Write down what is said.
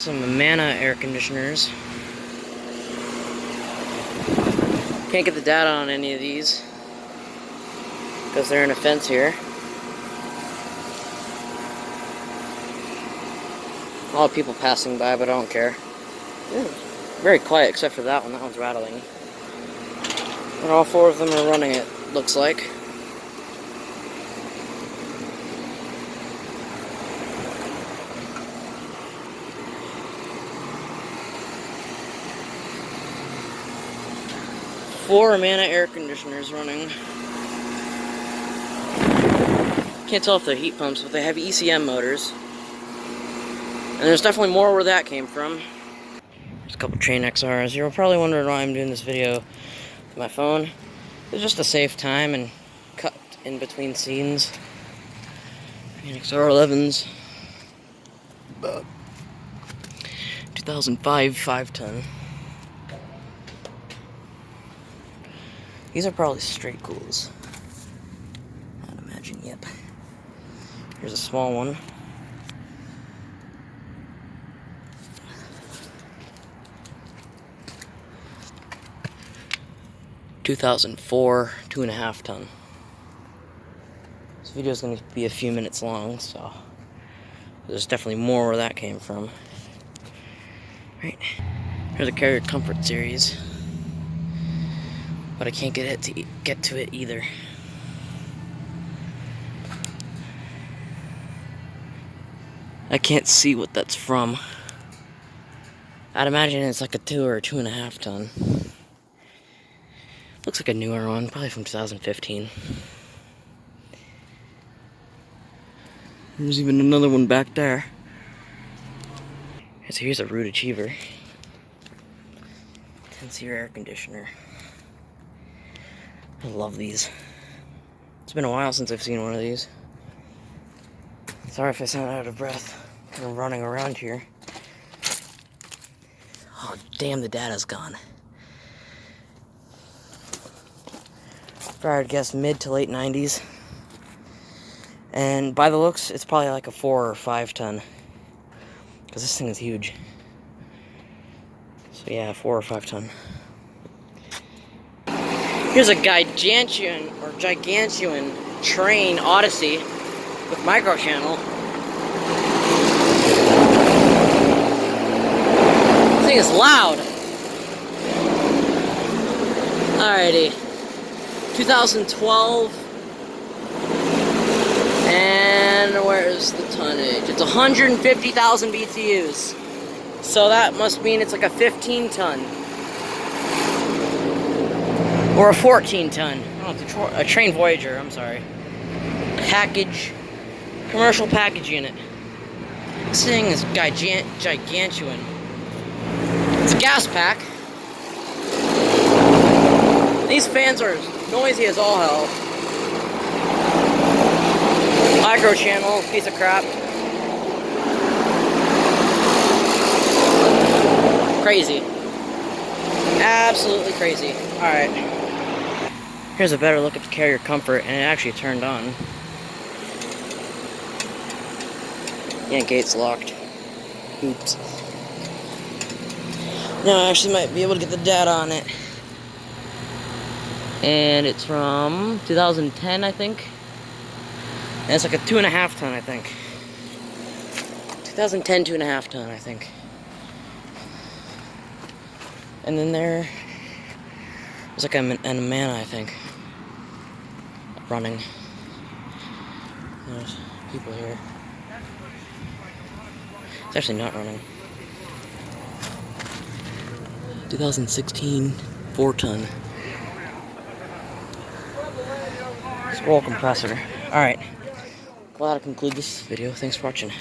Some Amana air conditioners. Can't get the data on any of these because they're in a fence here. A lot of people passing by, but I don't care. Very quiet except for that one. That one's rattling. But all four of them are running it, looks like. Four Amana air conditioners running. Can't tell if they're heat pumps, but they have ECM motors. And there's definitely more where that came from. There's a couple Train XRs. You're probably wondering why I'm doing this video with my phone. It's just to save time and cut in between scenes. Train XR11s. 2005 5-ton. These are probably straight cools. I'd imagine, yep. Here's a small one. (2004) 2.5 ton. This video is going to be a few minutes long, so there's definitely more where that came from. Right. Here's a Carrier Comfort series, but I can't get to it either. I can't see what that's from. I'd imagine it's like a 2 or 2.5 ton. Looks like a newer one, probably from 2015. There's even another one back there. So here's a Root Achiever. 10-seat air conditioner. I love these. It's been a while since I've seen one of these. Sorry if I sound out of breath. I'm running around here. Oh, damn, the data's gone. I'd guess mid to late 90s. And by the looks, it's probably like a 4 or 5 ton. Because this thing is huge. So yeah, 4 or 5 ton. Here's a gigantuan train Odyssey with micro channel. This thing is loud. Alrighty. 2012. And where's the tonnage? It's 150,000 BTUs. So that must mean it's like a 15 ton. Or a 14 ton. Oh, it's a Train Voyager, I'm sorry. Commercial package unit. This thing is gigantuan. It's a gas pack. These fans are noisy as all hell. Micro channel, piece of crap. Crazy. Absolutely crazy. Alright. Here's a better look at the Carrier Comfort, and it actually turned on. Yeah, gate's locked. Oops. Now I actually might be able to get the data on it. And it's from 2010, I think. And it's like a 2.5 ton, I think. 2010, 2.5 ton, I think. And then there's like an Amana, I think, running. There's people here. It's actually not running. 2016, 4 ton. Scroll compressor. Alright. Well, that'll conclude this video. Thanks for watching.